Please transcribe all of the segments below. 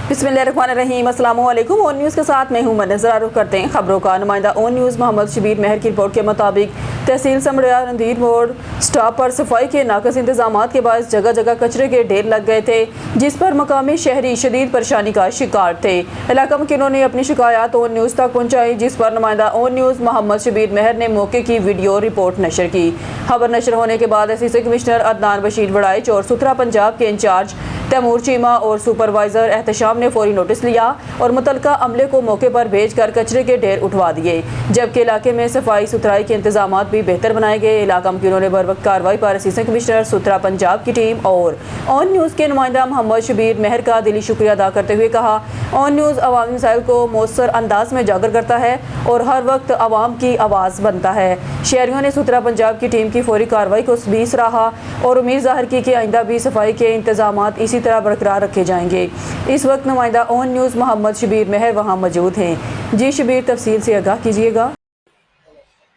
बिस्मिल्लाहिर्रहमानिर्रहीम। अस्सलाम वालेकुम। ऑन न्यूज़ के साथ मैं हूं नजर रुख करते हैं खबरों का। नुमाइंदा ऑन न्यूज़ मोहम्मद शबीर महर की रिपोर्ट के मुताबिक तहसील समड़िया रंधीर मोड़ स्टॉप पर सफाई के नाकस इंतजाम के बायस जगह जगह कचरे के ढेर लग गए थे, जिस पर मकामी शहरी शदीद परेशानी का शिकार थे। इलाका मुकीनों ने अपनी शिकायत ऑन न्यूज़ तक पहुँचाई, जिस पर नुमाइंदा ऑन न्यूज़ मोहम्मद शबीर महर ने मौके की वीडियो रिपोर्ट नशर की। खबर नशर होने के बाद असिस्टेंट कमिश्नर अदनान बशीर वड़ाइच और सुथरा पंजाब के इंचार्ज तैमूर चीमा और सुपरवाइजर एहतशाम ने फौरी नोटिस लिया और मुतलका अमले को मौके पर भेजकर कचरे के ढेर उठवा दिए, जबकि इलाके में सफाई सुथराई के इंतजाम भी बेहतर बनाए गए। इलाका मुकीनों ने बर वक्त कार्रवाई पर असिस्टेंट कमिश्नर सुथरा पंजाब की टीम और ऑन न्यूज़ के नुमाइंदा मोहम्मद शबीर महर का दिली शुक्रिया अदा करते हुए कहा, ऑन न्यूज़ अवामी मसाइल को मौसर अंदाज में उजागर करता है और हर वक्त आवाम की आवाज़ बनता है। शहरियों ने सुथरा पंजाब की टीम की फौरी कार्रवाई को भी सराहा और उम्मीद जाहिर की कि आइंदा भी सफाई के इंतजाम इसी तरह बरकरार रखे जाएंगे। इस वक्त नुमाइंदा ऑन न्यूज़ मोहम्मद शबीर महर वहाँ मौजूद हैं। जी शबीर, तफसील से आगाह कीजिएगा।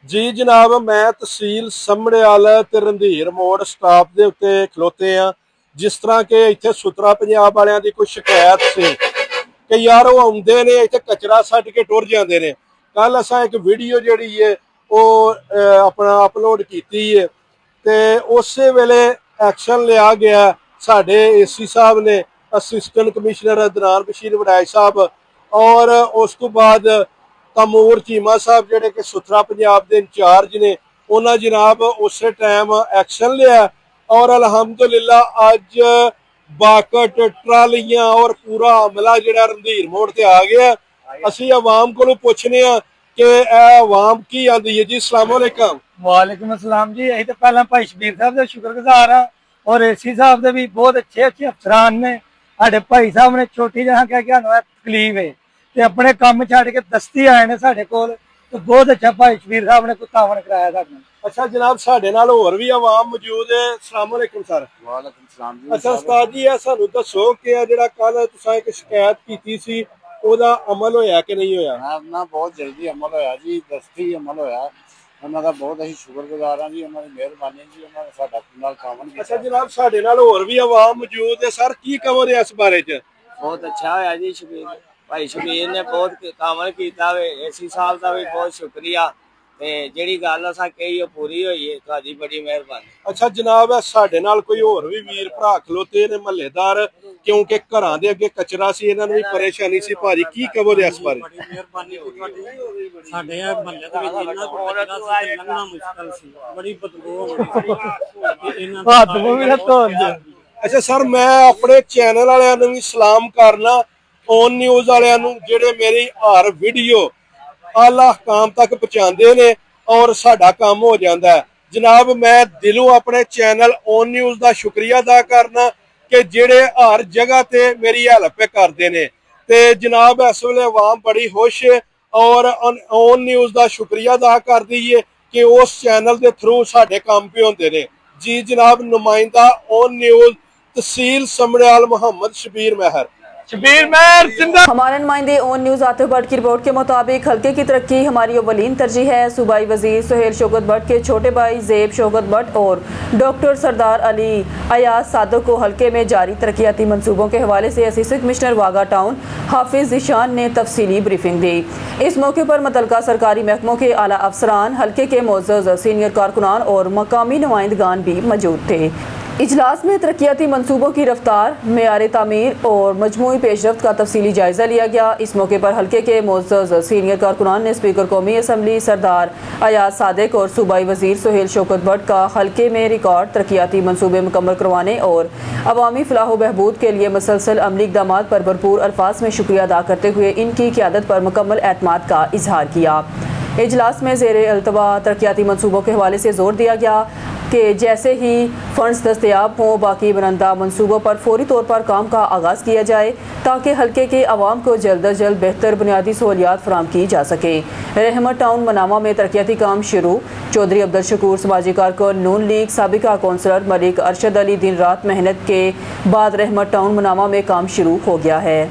जी जनाब, मैं तहसील समड़ियाल ते रंधीर मोड़ स्टाप के उत्ते खलोते हैं। जिस तरह के इत्थे सुथरा पंजाब वालियां दी कोई शिकायत सी कि यार वो आउंदे ने इत्थे कचरा सट के टुर जांदे ने। कल असां एक वीडियो जिहड़ी है वो अपना अपलोड कीती है ते उसे वेले एक्शन लिया गया साडे एसी साहब ने, असिस्टेंट कमिश्नर अदनान बशीर वड़ाइच साहब और उस तो बाद तैमूर चीमा साहब जिहड़े कि सुथरा पंजाब के इंचार्ज ने, उन्होंने जनाब उस टाइम एक्शन लिया और अलहमदुलिल्लाह अज बाकट ट्रालियां और पूरा अमला जिहड़ा रंधीर मोड़ ते आ गया। असीं अवाम कोलों पुछने आ कि अवाम की आंदी है। जी अस्सलाम वालेकुम। वालेकुम अस्सलाम जी। असीं तो पहला भाई शबीर साहब के शुक्रगुजार हाँ और एसी साहब के भी बहुत अच्छे अच्छे अफसरान ने। साडे भाई साहब ने छोटी जहाँ कह के हमें तकलीफ है ते अपने काम छड़ के दस्ती आए ने साडे कोल, तो बहुत अच्छा भाई शबीर साहब ने कुछ तावन कराया साडे नाल। अच्छा जनाब, साडे नाल होर भी अवाम मौजूद है। अस्सलाम वालेकुम सर। वालेकुम सलाम जी। अच्छा उस्ताद जी, सानू दसो कि जिहड़ा कल तुसां एक शिकायत कीती सी ओदा अमल होया कि नहीं होया? ना बहुत जल्दी अमल होया जी, दस्ती अमल होया। उन्हां दा बहुत असीं शुक्रगुजार हां जी, उन्हां दी मेहरबानी जी, उन्हां ने साडा नाल तावन कीता। अच्छा जनाब, साडे नाल होर भी अवाम मौजूद है सर, की कहोगे इस बारे च? बहुत अच्छा होया जी। शबीर भाई शबीर ने बहुत कामल कीता वे। एसी साहब का भी बहुत शुक्रिया ते जेड़ी गल असां कही पूरी होई है, तुहाडी बड़ी मेहरबानी। अच्छा जनाब, साडे नाल कोई होर भी वीर भरा खलोते ने महल्लेदार, क्योंकि घरां दे अगे कचरा सी, इन्हां नूं भी परेशानी सी। भाजी की कहोगे इस बारे? मेहरबानी साडे महल्ले दे विच इन्ना कचरा सी, लंघना मुश्किल सी, बड़ी बदबू आउंदी सी। अच्छा सर, मैं अपने चैनल वालियां नूं भी सलाम करना, ऑन न्यूज़ वालियां नूं जिहड़े मेरी हर वीडियो आला काम तक पहुंचाते ने और साडा काम हो जाता है। जनाब, मैं दिलों अपने चैनल ऑन न्यूज़ का शुक्रिया अदा करना कि जेड़े हर जगह ते मेरी हेल्प करते ने। ते जनाब इस वेले अवाम बड़ी खुश है और ऑन न्यूज़ का शुक्रिया अदा कर दीए कि उस चैनल के थ्रू साडे काम पे होंदे ने। जी जनाब, नुमाइंदा ऑन न्यूज़ तहसील समड़ियाल मोहम्मद शबीर महर। शबीर महर जिंदा। हमारे नुमाइंदे ऑन न्यूज़ आतिफ भट्ट की रिपोर्ट के मुताबिक हल्के की तरक्की हमारी अव्वलीन तरजीह है। सूबाई वजीर सुहेल शौकत भट्ट के छोटे भाई ज़ेब शौकत भट्ट और डॉक्टर सरदार अली अयाज सादक को हल्के में जारी तरक्याती मंसूबों के हवाले से असिस्टेंट कमिश्नर वागा टाउन हाफिज ज़ीशान ने तफसीली ब्रीफिंग दी। इस मौके पर मुतलका सरकारी महकमों के आला अफसरान, हल्के के मोअज़्ज़ज़ सीनियर कारकुनान और मकामी नुमाइंदगान भी मौजूद थे। इजलास में तरक्याती मंसूबों की रफ्तार, मेयार तामीर और मजमूई पेशरफ्त का तफसीली जायज़ा लिया गया। इस मौके पर हल्के के मोअज़्ज़ज़ सीनियर कारकुनान ने स्पीकर कौमी असम्बली सरदार अयाज सादिक और सूबाई वजीर सुहेल शौकत भट्ट का हल्के में रिकॉर्ड तरक्याती मंसूबे मुकम्मल करवाने और अवामी फलाह बहबूद के लिए मुसलसल अमली इक़दामात पर भरपूर अल्फाज में शुक्रिया अदा करते हुए इनकी क़यादत पर मुकम्मल एतमाद का इजहार किया। इजलास में ज़ेरे अल्तवा तरक्याती मंसूबों के हवाले से जोर दिया गया कि जैसे ही फंड्स दस्तयाब हों, बाकी बनंदा मंसूबों पर फौरी तौर पर काम का आगाज़ किया जाए ताकि हल्के के आवाम को जल्द अज जल्द बेहतर बुनियादी सहूलियात फराहम की जा सके। रहमत टाउन मनामा में तरक्याती काम शुरू। चौधरी अब्दुल शकूर समाजी कारकुन नून लीग साबिका कौंसलर मलिक अरशद अली दिन रात मेहनत के बाद रहमत टाउन मनामा में काम शुरू हो गया है।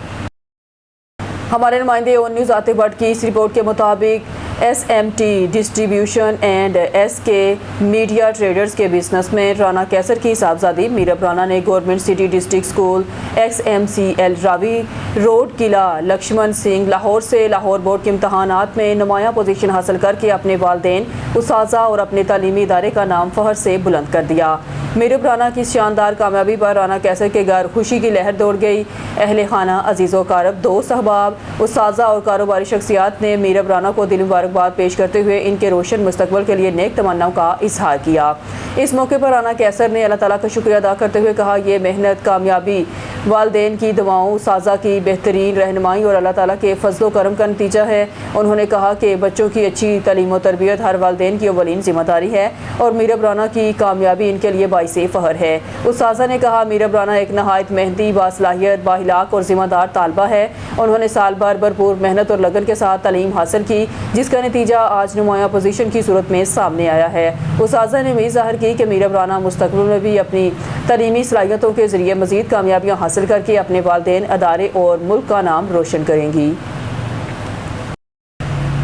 हमारे नुमाइंदे ऑन न्यूज़ आतिफ भट्ट की इस रिपोर्ट के मुताबिक SMT distribution and SK media traders के बिजनेसमैन राना कैसर की साहबजादी मीरब राना ने government city district school XMCL Ravi road Qila Lakshman Singh Lahore से लाहौर बोर्ड के इम्तहानात में नुमाया पोजीशन हासिल करके अपने वालदेन, उस्ताज़ा और अपने तालीमी इदारे का नाम फहर से बुलंद कर दिया। मीरब राना की शानदार कामयाबी पर राना कैसर के घर खुशी की लहर दौड़ गई। अहले खाना, अजीज़ो कारब, दोस्त अहबाब, उस्ताज़ा और कारोबारी शख्सियात ने मीरब राना को दिली मुबारकबाद पेश करते हुए इनके रोशन मुस्तकबल के लिए नेक तमन्नाओं का इजहार किया। इस मौके पर राना कैसर ने अल्लाह ताला का शुक्रिया अदा करते हुए कहा, ये मेहनत, कामयाबी वालदेन की दुआओं, उस्ताज़ा की बेहतरीन रहनुमाई और अल्लाह ताला के फजलो करम का नतीजा है। उन्होंने कहा कि बच्चों की अच्छी तालीम और तरबियत हर वालदेन की अव्वलीन जिम्मेदारी है और मीरब राना की कामयाबी इनके लिए बाइसे फ़ख्र है। उस्ताज़ा ने कहा, मीरब राना एक नहायत मेहनती, बासलाहियत, बाहिलाक और जिम्मेदार तालबा है। उन्होंने साल भर भरपूर मेहनत और लगन के साथ तालीम हासिल की, जिसका नतीजा आज नुमाया पोजीशन की सूरत में सामने आया है। उस्ताज़ा ने उम्मीद ज़ाहिर की कि मीरब राना मुस्तकबिल में भी अपनी तालीमी सलाहियतों के ज़रिए मज़ीद कामयाबियाँ हासिल करके अपने वालदेन, अदारे और मुल्क का नाम रोशन करेंगी।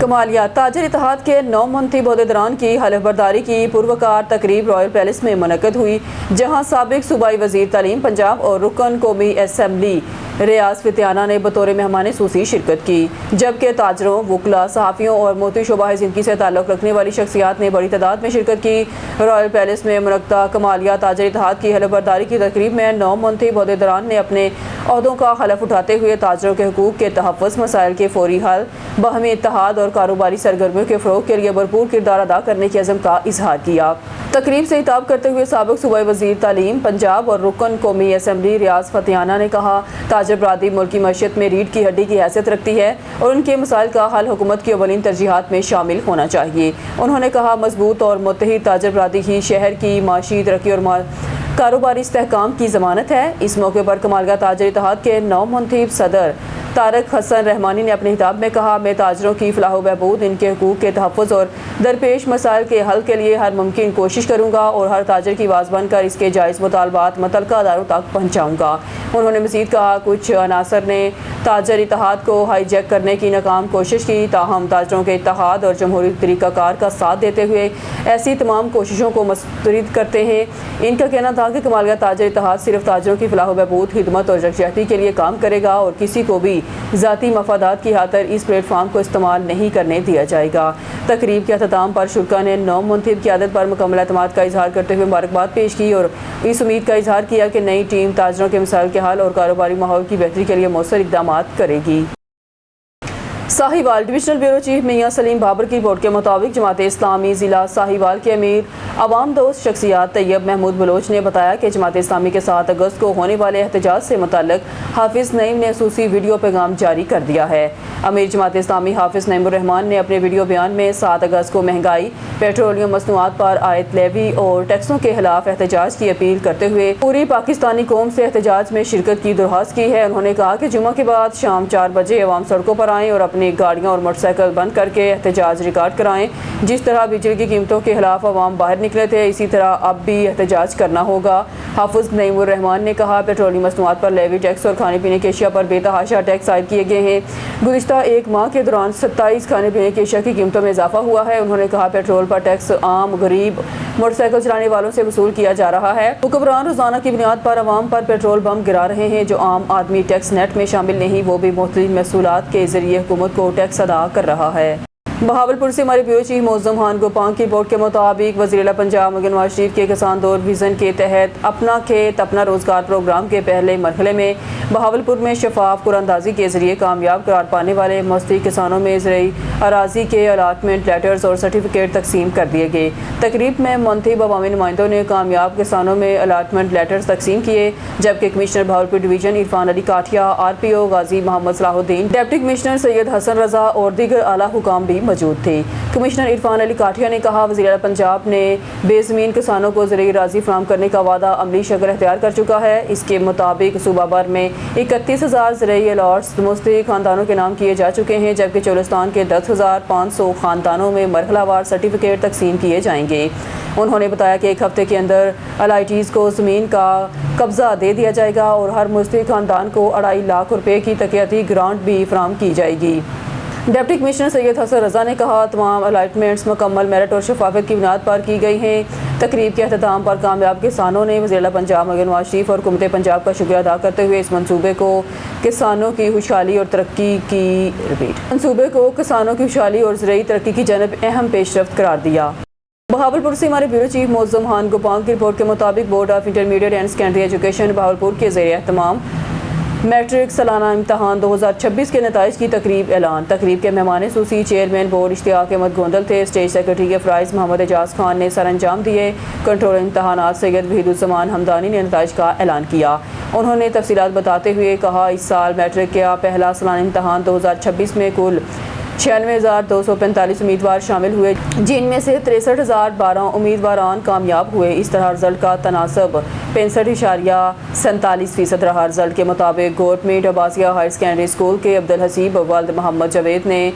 कमालिया ताजर इत्तेहाद के 9 मंतखब अहदेदारान की हलफ बर्दारी की पुरवकार तकरीब रॉयल पैलेस में मुनक्कद हुई, जहां साबिक सूबाई वजीर तालीम पंजाब और रुकन कौमी असम्बली रियाज फतियाना ने बतौर मेहमान सूसी शिरकत की, जबकि ताजरों, वकला, सहाफ़ियों और मोती शोबा ज़िंदगी से ताल्लुक़ रखने वाली शख्सियात ने बड़ी तादाद में शिरकत की। रॉयल पैलेस में मुनक्कदा कमालिया ताजर इत्तेहाद की हलफ बर्दारी की तकरीब में 9 मंतखब अहदेदारान ने अपने अहदों का हलफ उठाते हुए ताजरों के हुकूक के तहफ़्फ़ुज़, मसाइल के फौरी हल, बाहमी इत्तेहाद और कारोबारी सरगर्मियों के फ़रोग़ के लिए भरपूर किरदार अदा करने के अज़म का इजहार किया। तकरीब से खिताब करते हुए साबिक सूबाई वज़ीर तालीम पंजाब और रुकन कौमी असम्बली रियाज फतियाना ने कहा, ताजर बरादरी मुल्क की मईशत में रीढ़ की हड्डी की हैसियत रखती है और उनके मसाइल का हल हुकूमत की अव्वलीन तरजीहात में शामिल होना चाहिए। उन्होंने कहा, मजबूत और मुत्तहिद ताजर बरादरी ही शहर की माशी तरक्की और कारोबारी इस्तेहकाम की ज़मानत है। इस मौके पर कमालिया ताजर इत्तेहाद के 9 मंतखब सदर तारक हसन रहमानी ने अपने खिताब में कहा, मैं ताजरों की फलाह बहबूद, इनके हुकूक के तहफ़्फ़ुज़ और दरपेश मसाइल के हल के लिए हर मुमकिन कोशिश करूँगा और हर ताजर की आवाज़ बनकर इसके जायज़ मुतालबात मुतल्लिक़ा अदारों तक पहुँचाऊँगा। उन्होंने मज़ीद कहा, कुछ अनासर ने ताजर इत्तेहाद को हाईजैक करने की नाकाम कोशिश की, ताहम ताजरों के इत्तेहाद और जमहूरी तरीक़ाकार का साथ देते हुए ऐसी तमाम कोशिशों को मुस्तरद करते हैं। इनका कहना था कि कमालिया ताजर इत्तेहाद सिर्फ ताजरों की फलाह बहबूद, खिदमत और यकजहती के लिए काम करेगा और किसी को भी ज़ाती मफादात की खातिर इस प्लेटफार्म को इस्तेमाल नहीं करने दिया जाएगा। तकरीब के अख्ताम पर शुरा ने 9 मंतखब की आदत पर मुकम्मल एतमाद का इजहार करते हुए मुबारकबाद पेश की और इस उम्मीद का इजहार किया कि नई टीम ताजरों के मसाइल के हल और कारोबारी माहौल की बेहतरी के लिए मौसर इक़दाम करेगी। साहिवाल डिविजनल ब्यूरो चीफ मियां सलीम बाबर की रिपोर्ट के मुताबिक जमात इस्लामी ज़िला साहिवाल के अमीर अवाम दोस्त शख्सियात तैयब महमूद बलोच ने बताया कि जमात इस्लामी के 7 अगस्त को होने वाले एहतजाज से मुतल्लिक हाफिज़ नईम ने खसूसी वीडियो पैगाम जारी कर दिया है। अमीर जमात इस्लामी हाफिज़ नईमुर रहमान ने अपने वीडियो बयान में 7 अगस्त को महंगाई, पेट्रोलियम मसनूआत पर आयत लेवी और टैक्सों के खिलाफ एहतजाज की अपील करते हुए पूरी पाकिस्तानी कौम से एहतजाज में शिरकत की दरख्वास्त की है। उन्होंने कहा कि जुमा के बाद शाम 4 बजे अवाम सड़कों पर आएँ और अपनी गाड़ियां और मोटरसाइकिल बंद करके एहतजाज रिकॉर्ड कराएं। जिस तरह बिजली की कीमतों के खिलाफ अवाम बाहर निकले थे, इसी तरह अब भी एहतजाज करना होगा। हाफिज नईमुर रहमान ने कहा, पेट्रोलियम मसनूआत पर लेवी टैक्स और खाने पीने की अशिया पर बेतहाशा टैक्स आयद किए गए हैं। गुज़िश्ता 1 माह के दौरान 27 खाने पीने की अशिया की कीमतों में इजाफा हुआ है। उन्होंने कहा, पेट्रोल पर टैक्स आम, गरीब, मोटरसाइकिल चलाने वालों से वसूल किया जा रहा है। हुक्मरान रोजाना की बुनियाद पर अवाम पर पेट्रोल बम गिरा रहे हैं। जो आम आदमी टैक्स नेट में शामिल नहीं, वो भी मुख्तलिफ महसूलात के जरिए हुकूमत को टैक्स अदा कर रहा है। बहावलपुर से हमारे ब्यूरो चीफ मौज़म खान गोपांग की रिपोर्ट के मुताबिक वज़ीर पंजाब नवाज शरीफ के किसान दौर विज़न के तहत अपना खेत अपना रोज़गार प्रोग्राम के पहले मरहले में बहावलपुर में शफाफ कुरानंदाजी के जरिए कामयाब करार पाने वाले मुस्तहिक़ किसानों में ज़रई अराज़ी के अलाटमेंट लेटर्स और सर्टिफिकेट तकसीम कर दिए गए। तकरीब में मुंतखब अवामी नुमाइंदों ने कामयाब किसानों में अलाटमेंट लेटर्स तकसीम किए, जबकि कमिश्नर बहावलपुर डिवीज़न इरफान अली काठिया, RPO गाजी मोहम्मद सलाहुद्दीन, डिप्टी कमिश्नर सैयद हसन रज़ा और दीगर आला हुकाम भी मौजूद थे। कमिश्नर इरफान अली काठिया ने कहा, वज़ीर पंजाब ने बेज़मीन किसानों को ज़रई राज़ी फराहम करने का वादा अमली शक्ल अख्तियार कर चुका है। इसके मुताबिक सूबा भर में 31,000 ज़रई अलॉट्स मुस्तहिक़ खानदानों के नाम किए जा चुके हैं, जबकि चोलिस्तान के 10,500 खानदानों में मरहलावार सर्टिफिकेट तकसीम किए जाएंगे। उन्होंने बताया कि 1 हफ्ते के अंदर LITs को ज़मीन का कब्ज़ा दे दिया जाएगा और हर मुस्तहिक़ खानदान को 2.5 लाख रुपए की तकियाती ग्रांट भी फराहम की जाएगी। डिप्टी कमिश्नर सैयद हसन रजा ने कहा तमाम अलाटमेंट्स मुकम्मल मेरिट और शफाफियत की बुनियाद पर की गई हैं। तकरीब के अख्ताम पर कामयाब किसानों ने वज़ीर पंजाब मगर नवाज शरीफ और हुकूमत पंजाब का शुक्रिया अदा करते हुए इस मनसूबे को किसानों की खुशहाली और तरक्की और ज़रूरी तरक्की की जानब अहम पेशरफ्त करार दिया। बहावलपुर से हमारे ब्यूरो चीफ मौज़म खान गोपांग की रिपोर्ट के मुताबिक board of intermediate and secondary education Bahawalpur के ज़ेर एहतमाम मैट्रिक सालाना इम्तहान 2026 के नताइज की तकरीब ऐलान। तकरीब के मेहमान सूसी चेयरमैन बोर्ड इश्तियाक अहमद गोंदल थे। स्टेज सेक्रेटरी के फ़राइज़ मोहम्मद एजाज खान ने सर अंजाम दिए। कंट्रोलर इम्तहानात सैयद वहीदुज़्ज़मान हमदानी ने नताइज का ऐलान किया। उन्होंने तफसीलात बताते हुए कहा इस साल मैट्रिक का पहला सालाना इम्तहान 2026 में कुल 96,245 उम्मीदवार शामिल हुए, जिनमें से 63,012 उम्मीदवारान कामयाब हुए। इस तरह रिजल्ट का तनासब 65.47% रहा। रिजल्ट के मुताबिक government Abbasiya higher secondary school के अब्दुल हसीब वल्द मोहम्मद जावेद ने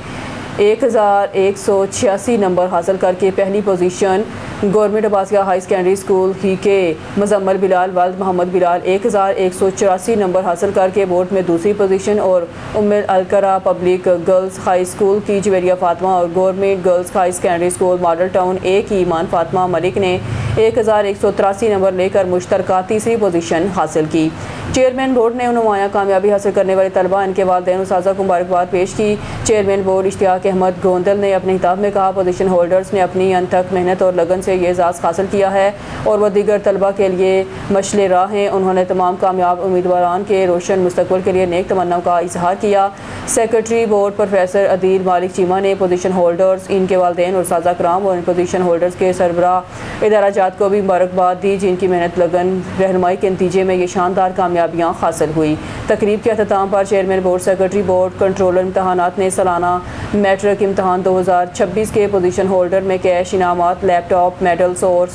1186 नंबर हासिल करके पहली position, government Abbasia high secondary school ही के मुजम्मल बिलाल वल्द मोहम्मद बिलाल 1184 नंबर हासिल करके बोर्ड में दूसरी पोजीशन और Ummul Alqura public girls high school की जुवेरिया फातिमा और government girls high secondary school model town A की ईमान फातिमा मलिक ने 1183 नंबर लेकर मुश्तरका तीसरी पोजीशन हासिल की। चेयरमैन बोर्ड ने नुमायां कामयाबी हासिल करने वाले तलबा, इनके वालिदैन उस्ताज़ा को मुबारकबाद पेश की। चेयरमैन बोर्ड इश्तियाक अहमद गोंदल ने अपने खिताब में कहा पोजीशन होल्डर्स ने अपनी अनथक मेहनत और लगन से ये एजाज़ हासिल किया है और वह दीगर तलबा के लिए मशले राह हैं। उन्होंने तमाम कामयाब उम्मीदवारान के रोशन मुस्तकबिल के लिए नेक तमन्नाओं का इजहार किया। सेक्रेटरी बोर्ड प्रोफेसर अदील मालिक चीमा ने पोजीशन होल्डर्स, इनके वालिदैन और उस्ताज़ा कराम और इन पोजीशन होल्डर्स के सरबराह इदारा जात को भी मुबारकबाद दी, जिनकी मेहनत लगन रहनुमाई के नतीजे में ये शानदार कामयाबियाँ हासिल हुई। तकरीब के अख्ताम पर chairman board, secretary board, controller इम्तहानात ने सालाना मैट्रिक इम्तहान 2026 के पोजीशन होल्डर में कैश इनामात, लैपटॉप, मेडल्स और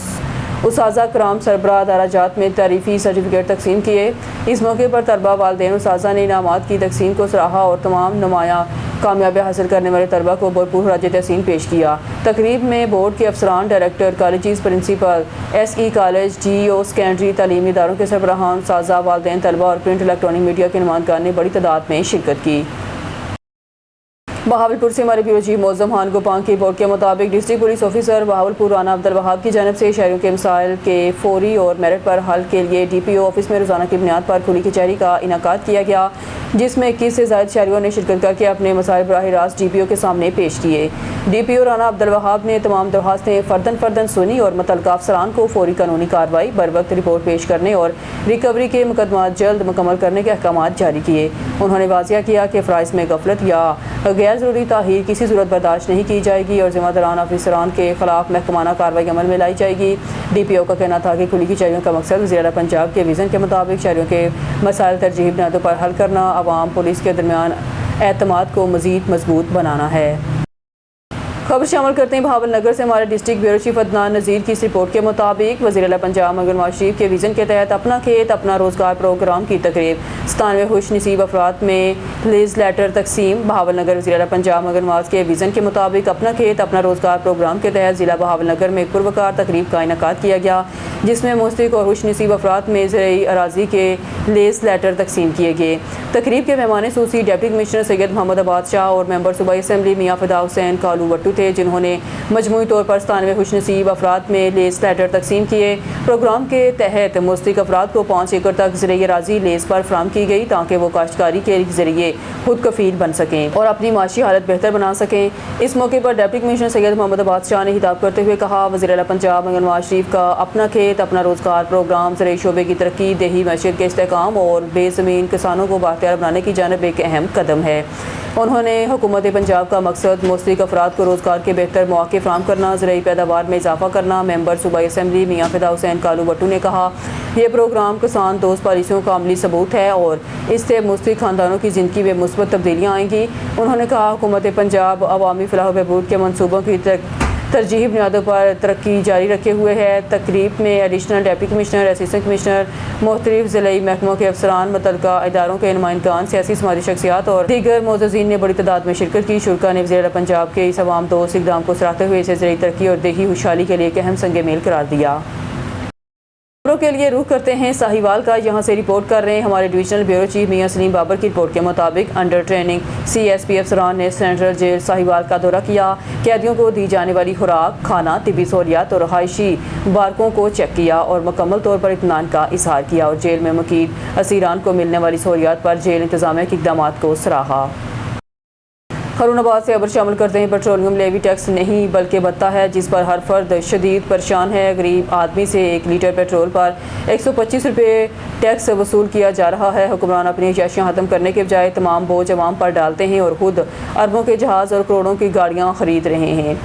उस्ताज़ा कराम सरबराह इदारा जात में तारीफ़ी सर्टिफिकेट तकसीम किए। इस मौके पर तलबा, वालिदैन, उस्ताज़ा ने इनामात की तकसीम को सराहा और तमाम नुमायाँ कामयाबियाँ हासिल करने वाले तलबा को भरपूर राज तहसीन पेश किया। तकरीब में बोर्ड के अफसरान, director colleges, principal, SE college, GEO secondary तालीमी इदारों के सरबराहान, उस्ताज़ा, वालिदैन, तलबा और प्रिंट इलेक्ट्रॉनिक मीडिया के नुमाइंदगान ने बड़ी तादाद में शिरकत की। बहावलपुर से हमारे ब्यूरो चीफ मौज़म खान गोपांग की रिपोर्ट के मुताबिक district police officer Bahawalpur Rana Abdul Wahab की जानिब से शहरियों के मसाइल के फौरी और मेरिट पर हल के लिए DPO ऑफिस में रोज़ाना की बुनियाद पर खुली कचहरी का इनेकाद किया गया, जिसमें 21 से ज़ायद शहरियों ने शिरकत करके अपने मसाइल बराह रास्त DPO के सामने पेश किए। DPO राना अब्दुल वहाब ने तमाम दरख्वास्तें फर्दन सुनी और मुतल्लिका अफसरान को फौरी कानूनी कार्रवाई, बर वक्त रिपोर्ट पेश करने और रिकवरी के मुकदमा जल्द मुकम्मल करने के अहकाम जारी किए। उन्होंने वाज़िया किया कि फ़राइज़ में गफलत या गैर ज़रूरी ताहीर किसी सूरत बर्दाश्त नहीं की जाएगी और ज़िम्मेदारान अफसरान के खिलाफ महकमाना कार्रवाई अमल में लाई जाएगी। DPO का कहना था कि खुली कचहरियों का मकसद वज़ीर पंजाब के विज़न के मुताबिक शहरियों के मसाइल तरजीही बुनियादों पर हल करना, आवाम पुलिस के दरमियान एतमाद को मज़ीद मजबूत बनाना है। खबर शामिल करते हैं बहावल नगर से हमारे डिस्ट्रिक्ट ब्यूरो चीफ अदनान नज़ीर की इस रिपोर्ट के मुताबिक वज़ीर पंजाब मगर नवाज शरीफ के विज़न के तहत अपना खेत अपना रोज़गार प्रोग्राम की तकरीब, 97 खुश नसीब अफराद में लीज लेटर तकसीम। बहावल नगर वज़ीर पंजाब मगर नवाज के विज़न के मुताबिक अपना खेत अपना रोज़गार प्रोग्राम के तहत ज़िला बहावल नगर में एक पुरवकार तकरीब का इनेकाद किया गया, जिसमें मुस्तहिक़ और खुश नसीब अफराद में ज़रई अराज़ी के लीज लेटर तकसीम किए गए। तकरीब के मेहमान सूसी डिप्टी कमिश्नर सैयद मोहम्मद अब्बास शाह और मेंबर सूबाई असम्बली मियाँ फ़िदा हुसैन कालू वट्टू थे, जिन्होंने मजमूई तौर पर 97 खुश नसीब अफराद में लेस लेटर तकसीम किए। प्रोग्राम के तहत मुस्तहिक़ अफराद को 5 एकड़ तक ज़रिए राजी लेस पर फराम की गई, ताकि वो काश्तकारी के ज़रिए खुद कफील बन सकें और अपनी माशी हालत बेहतर बना सकें। इस मौके पर डिप्टी कमिश्नर सैयद मोहम्मद अब्बास शाह ने खिताब करते हुए कहा, वज़ीर पंजाब मगर नवाज शरीफ का अपना खेत अपना रोज़गार प्रोग्राम ज़राई शोबे की तरक्की, देही मैशियत के इस्तेहकाम और बेज़मीन किसानों को बाख्तियार बनाने की जानिब एक अहम कदम है। उन्होंने हुकूमत पंजाब का मकसद मुस्तहिक़ अफराद को रोज़गार के बेहतर मौके फराहम करना, ज़राई पैदावार में इजाफा करना। मेंबर सूबाई असम्बली मियाँ फ़िदा हुसैन कालू वट्टू ने कहा, यह प्रोग्राम किसान दोस्त पॉलिसियों का अमली सबूत है और इससे मुस्तहिक़ ख़ानदानों की ज़िंदगी में मुस्बत तब्दीलियाँ आएंगी। उन्होंने कहा, हुकूमत पंजाब अवामी फलाह व बहबूद के मनसूबों की तरजीही बुनियादों पर तरक्की जारी रखे हुए है। तकरीब में additional deputy commissioner, assistant commissioner, मुख्तलिफ ज़िलाई महकमों के अफसरान, मुतल्लिका इदारों के नुमाइंदगान, सियासी समाजी शख्सियात और दीगर मोअज़्ज़ज़ीन ने बड़ी तादाद में शिरकत की। शुरका ने वज़ीर पंजाब के इस अवाम दोस्त इक़दाम को सराहते हुए इसे ज़राई तरक्की और देही खुशहाली के लिए एक अहम संग मेल करार दिया। खबरों के लिए रुख करते हैं साहिवाल का। यहाँ से रिपोर्ट कर रहे हैं हमारे डिविजनल ब्यूरो चीफ मियां सलीम बाबर की रिपोर्ट के मुताबिक अंडर ट्रेनिंग CSP अफसरान ने सेंट्रल जेल साहिवाल का दौरा किया। कैदियों को दी जाने वाली खुराक, खाना, तिब्बी सहूलियात और रहायशी बारकों को चेक किया और मुकम्मल तौर पर इत्मीनान का इजहार किया और जेल में मुकीद असीरान को मिलने वाली सहूलियात पर जेल इंतजामिया के इक़दाम को सराहा। खरूनाबाद से खबर शामिल करते हैं। पेट्रोलियम लेवी टैक्स नहीं बल्कि भत्ता है जिस पर हर फर्द शदीद परेशान है। गरीब आदमी से 1 लीटर पेट्रोल पर 125 रुपये टैक्स वसूल किया जा रहा है। हुक्मरान अपनी अयाशियाँ ख़त्म करने के बजाय तमाम बोझ अवाम पर डालते हैं और ख़ुद अरबों के जहाज़ और करोड़ों की गाड़ियाँ ख़रीद रहे हैं।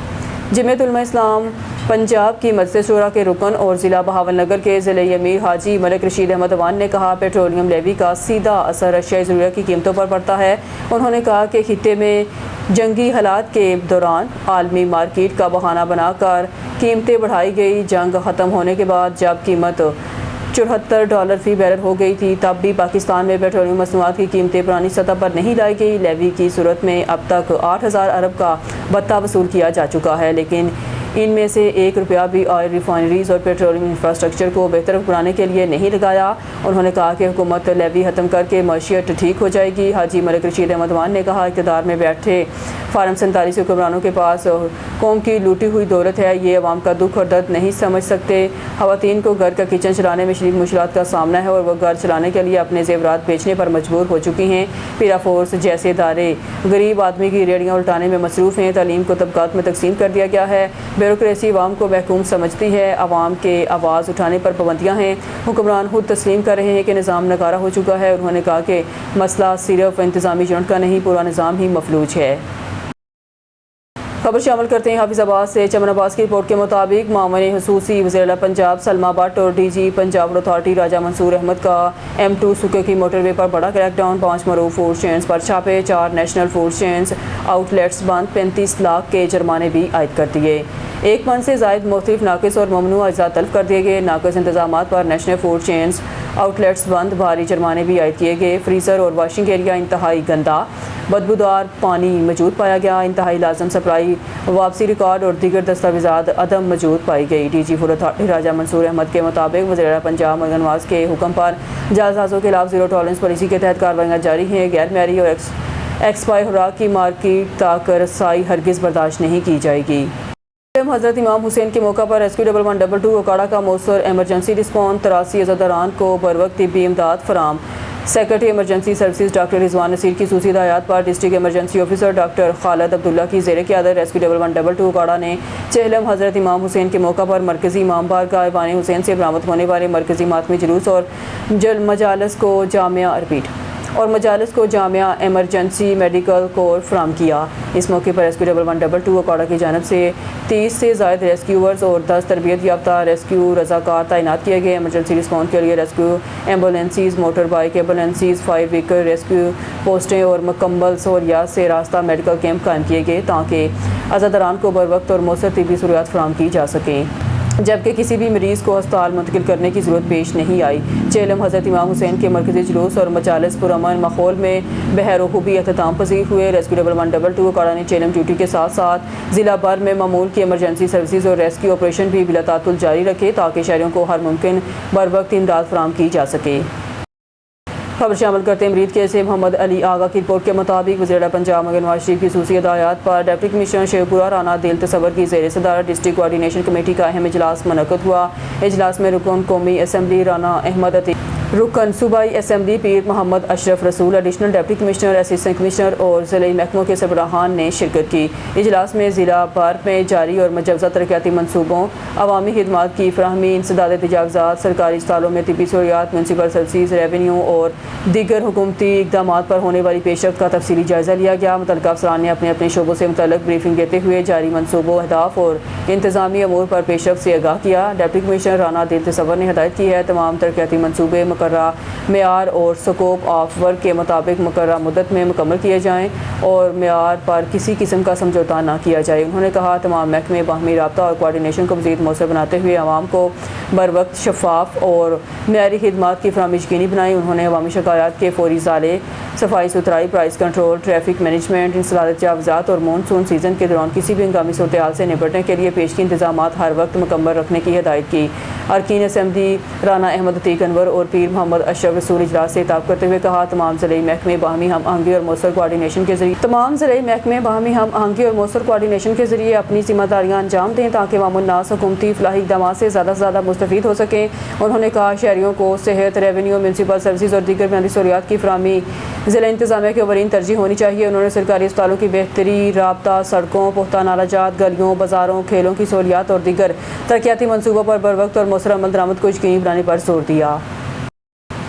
जमीयत उलमा इस्लाम पंजाब की मजलिस शूरा के रुकन और ज़िला बहावलनगर के ज़िले अमीर हाजी मलिक रशीद अहमद अवान ने कहा, पेट्रोलियम लेवी का सीधा असर अशिया ज़रूरियत की कीमतों पर पड़ता है। उन्होंने कहा कि खित्ते में जंगी हालात के दौरान आलमी मार्केट का बहाना बनाकर कीमतें बढ़ाई गई। जंग ख़त्म होने के बाद जब कीमत $74 फी बैरल हो गई थी तब भी पाकिस्तान में पेट्रोलियम मसनूआत की कीमतें पुरानी सतह पर नहीं लाई गई। लेवी की सूरत में अब तक 8,000 अरब का भत्ता वसूल किया जा चुका है, लेकिन इनमें से 1 रुपया भी ऑयल रिफाइनरीज और पेट्रोलियम इंफ्रास्ट्रक्चर को बेहतर बनाने के लिए नहीं लगाया। उन्होंने कहा कि हुकूमत लेवी ख़त्म करके मईशत ठीक हो जाएगी। हाजी मलिक रशीद अहमद खान ने कहा, इक़्तिदार में बैठे फार्म 47 हुक्मरानों के पास कौम की लूटी हुई दौलत है, ये अवाम का दुख और दर्द नहीं समझ सकते। ख़वातीन को घर का किचन चलाने में शदीद मुश्किलात का सामना है और वह घर चलाने के लिए अपने ज़ेवरात बेचने पर मजबूर हो चुकी हैं। पीरा फोर्स जैसे इदारे गरीब आदमी की रेड़ियाँ उल्टाने में मसरूफ़ हैं। तालीम को तबकात में तकसीम कर दिया गया है। ब्यूरोक्रेसी अवाम को महकूम समझती है। अवाम के आवाज़ उठाने पर पाबंदियाँ हैं। हुक्मरान खुद तस्लीम कर रहे हैं कि निज़ाम नकारा हो चुका है। उन्होंने कहा कि मसला सिर्फ इंतज़ामी यूनिट का नहीं, पूरा निज़ाम ही मफलूज है। खबर शामिल करते हैं हाफिज़ाबाद से। चमन अब्बास की रिपोर्ट के मुताबिक मामले हुसूसी वज़ीर पंजाब सलमा भट्ट और DG पंजाब अथॉरिटी राजा मंसूर अहमद का M2 सुके की मोटरवे पर बड़ा क्रैकडाउन। 5 मरूफ फूड चेन्स पर छापे, 4 नेशनल फूड चेन्स आउटलेट्स बंद, 35 लाख के जुर्माने भी आयद कर दिए। 1 मन से ज़ायद मुख्तलिफ नाकिस और ममनू अज्जा तल्फ कर दिए गए। नाकिस इंतजाम पर नेशनल फूड चेन्स आउटलेट्स बंद, भारी जुर्माने भी आयद किए गए। फ्रीज़र और वाशिंग एरिया इंतहाई गंदा, बदबूदार पानी मौजूद पाया गया। इंतहाई लाजम सप्लाई वापसी रिकॉर्ड और दीगर दस्तावेज़ात अदम मौजूद पाई गई। DG फूड अथॉरिटी राजा मंसूर अहमद के मुताबिक वज़ीर पंजाब मगन नवाज के हुक्म पर जालसाजों के खिलाफ ज़ीरो टॉलरेंस पॉलिसी के तहत कार्रवाइयाँ जारी हैं। गैर मेरी और एक्सपायर खुराक की मार्केट तक रसाई हरगिज़ बर्दाश्त नहीं की जाएगी। हज़रत इमाम हुसैन के मौका पर रेस्क्यू 1122 ओकाड़ा का मौसर एमरजेंसी रिस्पॉन्स 83 अज़ादारान को बरवक्त तिब्बी इमदाद फराम। Secretary emergency services doctor Rizwan Naseer की सूसी हिदायत पर district emergency officer doctor Khalid Abdullah की ज़ेर क़यादत रेस्क्यू 1122 ओकाड़ा ने चेहलम हज़रत इमाम हुसैन के मौका पर मरकज़ी इमाम बारगाह ऐवान हुसैन से बरामद होने वाले मरकज़ी मातमी जुलूस और मजालस को जामिया एमरजेंसी मेडिकल कोर फराम किया। इस मौके पर रेस्क्यू 1122 ओकाड़ा की जानब से 30 से ज़ायद रेस्क्यूअर्स और 10 तरबियत याफ्ता रेस्क्यू रज़ाकार तैनात किए गए। एमरजेंसी रिस्पॉन्स के लिए rescue ambulances, motor bike ambulances, fire vehicle rescue पोस्टें और मुकम्मल सहूलियात से रास्ता मेडिकल कैंप कायम किए गए ताकि अज़ादारान को बर वक्त और मौसर तिब्बी सहूलियात फराम की जा सकें, जबकि किसी भी मरीज़ को अस्पताल मुंतकिल करने की ज़रूरत पेश नहीं आई। चेहलम हज़रत इमाम हुसैन के मरकज़ी जुलूस और मजालिस पुरअमन माहौल में बहरखूबी अख्ताम पज़ीर हुए। रेस्क्यू 1122 ओकाड़ा ने चेहलम ड्यूटी के साथ साथ ज़िला भर में मामूल की एमरजेंसी सर्विसेज और रेस्क्यू ऑपरेशन भी बिला तातुल जारी रखे ताकि शहरियों को हर मुमकिन बर वक्त इमदाद फराम की जा सके। खबर शामिल करते हैं मरीद केस मोहम्मद अली आगा की रिपोर्ट के मुताबिक वज़ीर पंजाब मगन नवाज शरीफ की सूसी हिदायत पर डिप्टी कमिश्नर शेखपुरा राना दिल तसव्वुर की ज़ेर सदारत डिस्ट्रिक्ट कोऑर्डिनेशन कमेटी का अहम इजलास मुनक़्क़द हुआ। इजलास में रुकन कौमी असम्बली राना अहमद अतीक, रुकन सूबाई असम्बली पीर मोहम्मद अशरफ रसूल, additional deputy commissioner, assistant commissioner और ज़िले महकमों के सरबराहान ने शिरकत की। इजलास में ज़िला भर में जारी और मुजव्वज़ा तरक्याती मनसूबों, अवामी खिदमात की फ़राहमी, इंसदाद तजावज़ात, सरकारी अस्पतालों में तिब्बी सहूलियात, म्यूनसिपल सर्विसेज, रेवेन्यू और दीगर हुकूमती इक़दामात पर होने वाली पेशरफ्त का तफसीली जायज़ा लिया गया। मुतल्लिक़ा अफ़सरान ने अपने अपने शोबों से मुतल्लिक़ ब्रीफिंग देते हुए जारी मनसूबों, अहदाफ और इंतज़ामी अमूर पर पेशरफ्त से आगाह किया। डिप्टी कमिश्नर राना दिल तसव्वुर ने हिदायत की है तमाम तरक्याती मनसूबे मुकर्ररा मेयार और स्कोप ऑफ वर्क के मुताबिक मुकर्ररा मुद्दत में मुकम्मल किए जाएँ और मेयार पर किसी किस्म का समझौता न किया जाए। उन्होंने कहा तमाम महकमे बाहमी राब्ता और कोऑर्डिनेशन को मज़ीद मौसर बनाते हुए आवाम को बर वक्त शफाफ और मेयारी खिदमात की फराहमी यकीनी बनाई। उन्होंने अवामी शिकायत के फौरी इज़ाले सफाई सुथराई, प्राइस कंट्रोल, ट्रैफिक मैनेजमेंट, इंसदाद जावजात और मानसून सीज़न के दौरान किसी भी हंगामी सूरत से निपटने के लिए पेशगी इंतजाम हर वक्त मुकम्मल रखने की हिदायत की। अरकान असम्बली राना अहमद अतीक अनवर और पीर मोहम्मद अशरफ रसूल इजलास से खिताब करते हुए कहा, तमाम ज़िले महकमे बाहमी हम आहंगी और मौसर कोऑर्डिनेशन के जरिए अपनी जिम्मेदारियाँ अंजाम दें ताकि अवामुन्नास हुकूमती फलाही इक़दामात से ज़्यादा मुस्तफ़ीद हो सकें। उन्होंने कहा, शहरियों को सेहत, रेवेन्यू, म्यूनसिपल सर्विस और दीगर बुनियादी सहूलियात की फराहमी ज़िला इंतज़ामिया की अवलीन तरजीह होनी चाहिए। उन्होंने सरकारी अस्पतालों की बेहतरी, राबता, सड़कों, पुख्ता नालाजात, गलियों, बाज़ारों, खेलों की सहूलियात और दीगर तरक्याती मनसूबों पर बर वक्त और मौसर अमल दरामद को यकीनी बनाने पर जोर दिया।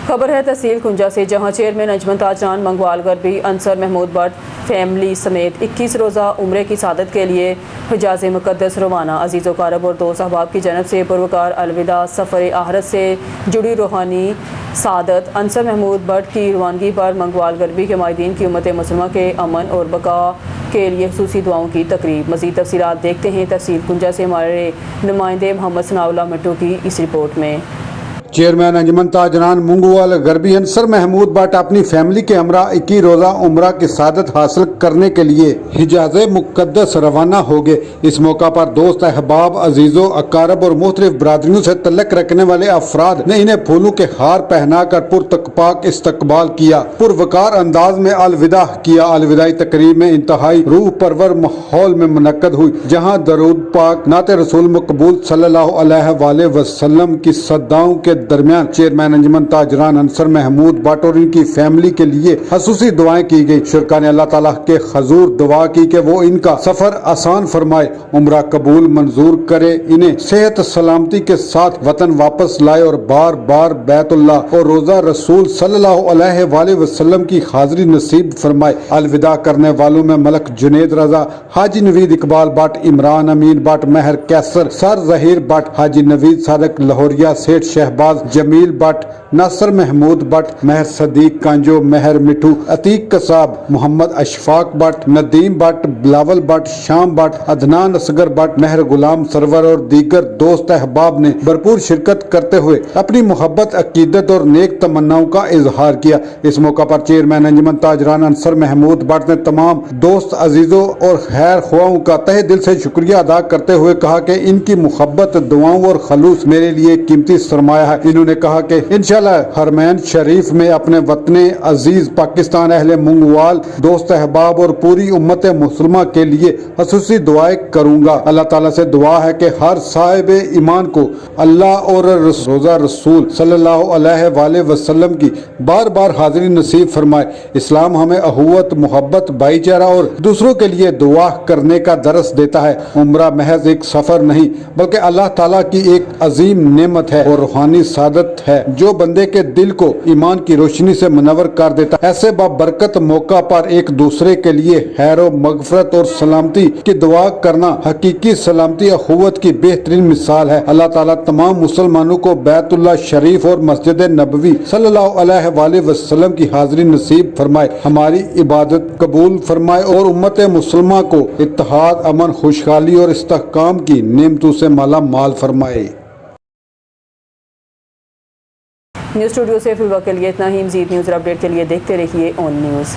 खबर है तहसील कुंजा से, जहां चेयरमैन अंजुमन ताजरान मंगवाल गरबी अंसर महमूद भट्ट फैमिली समेत 21 रोज़ा उम्रे की सादत के लिए हिजाज़ मुक़द्दस रवाना। अजीज़ व क़ारब और दोस्त अहबाब की जनब से पुरवकार अलविदा। सफ़र आहरत से जुड़ी रूहानी सादत अंसर महमूद भट्ट की रवानगी पर मंगवाल गरबी के माहिदीन की उम्मत मुसलमा के अमन और बका के लिए खुसूसी दुआओं की तकरीब। मज़ीद तफ़सीलात देखते हैं तहसील कुंजा से हमारे नुमाइंदे मोहम्मद सनाउल्लाह मिट्टू की इस रिपोर्ट में। चेयरमैन अंजुमन ताजरान मुंगवाल गरबी अंसर महमूद भट्ट अपनी फैमिली के हमरा 21 रोज़ा उम्रा की सादत हासिल करने के लिए हिजाज़ मुक़द्दस रवाना हो गए। इस मौका पर दोस्त अहबाब, अजीज़ों, अकारब और मुख्तलिफ बरादरियों से तल्लक रखने वाले अफराद ने इन्हें फूलों के हार पहनाकर पुरतकपाक इस्तकबाल किया, पुरवकार अंदाज में अलविदा किया। अलविदाई तकरीब में इंतहाई रूह परवर माहौल में मुनक्कद हुई, जहाँ दरूद पाक, नाते रसूल मकबूल सल्लल्लाहु अलैहि वसल्लम की सदाओं के दरमियान चेयरमैन अंजुमन ताजरान अंसर महमूद भट्ट और इनकी फैमिली के लिए खसूसी दुआएं की गई। शुरका ने अल्लाह ताला के हजूर दुआ की कि वो इनका सफर आसान फरमाए, उम्रा कबूल मंजूर करे, इन्हें सेहत सलामती के साथ वतन वापस लाए और बार बार बैतुल्लाह और रोजा रसूल सल्लल्लाहु अलैहि वसल्लम की हाजिरी नसीब फरमाए। अलविदा करने वालों में मलक जुनेद रजा, हाजी नवीद इकबाल भट्ट, इमरान अमीन भट्ट, महर कैसर, सर जहीर भट्ट, हाजी नवीद सादक लाहौरिया, सेठ शहबाज जमील भट्ट, नासर महमूद भट्ट, महर सदीक कांजो, महर मिठू, अतीक कसाब, मोहम्मद अशफाक भट्ट, नदीम भट्ट, बिलावल भट्ट, शाम भट्ट, अदनान असगर भट्ट, महर गुलाम सरवर और दीगर दोस्त अहबाब ने भरपूर शिरकत करते हुए अपनी मोहब्बत, अकीदत और नेक तमन्नाओं का इजहार किया। इस मौका पर चेयरमैन अंजुमन ताजरान अंसर महमूद भट्ट ने तमाम दोस्त, अजीजों और खैर ख्वाहों का तहे दिल से शुक्रिया अदा करते हुए कहा कि इनकी मोहब्बत, दुआओं और खलूस मेरे लिए कीमती सरमाया है। इन्होंने कहा कि इंशाल्लाह हरमैन शरीफ में अपने वतने अजीज पाकिस्तान, अहले मुंगवाल, दोस्त अहबाब और पूरी उम्मत मुसलमा के लिए खसूसी दुआएं करूंगा। अल्लाह ताला से दुआ है कि हर साहिब ईमान को अल्लाह और रोजा रसूल सल्लल्लाहु अलैहि वसल्लम की बार बार हाजिरी नसीब फरमाए। इस्लाम हमें अहुवत, मोहब्बत, भाईचारा और दूसरों के लिए दुआ करने का दरस देता है। उम्रा महज एक सफर नहीं बल्कि अल्लाह ताला की एक अजीम नेमत है और रूहानी सादत है जो बंदे के दिल को ईमान की रोशनी से मुनव्वर कर देता है। ऐसे बाबरकत मौका पर एक दूसरे के लिए खैर मगफरत और सलामती की दुआ करना हकीकी सलामती अखुवत की बेहतरीन मिसाल है। अल्लाह ताला तमाम मुसलमानों को बैतुल्लाह शरीफ और मस्जिद नबवी सल्लल्लाहु अलैहि वसल्लम की हाजिरी नसीब फरमाए, हमारी इबादत कबूल फरमाए और उम्मत मुसलमा को इत्तेहाद, अमन, खुशहाली और इस्तेहकाम की नेमतों से माला माल फरमाए। न्यूज़ स्टूडियो से फिर वक्त के लिए इतना ही। मज़ीद न्यूज़ अपडेट के लिए देखते रहिए ऑन न्यूज़।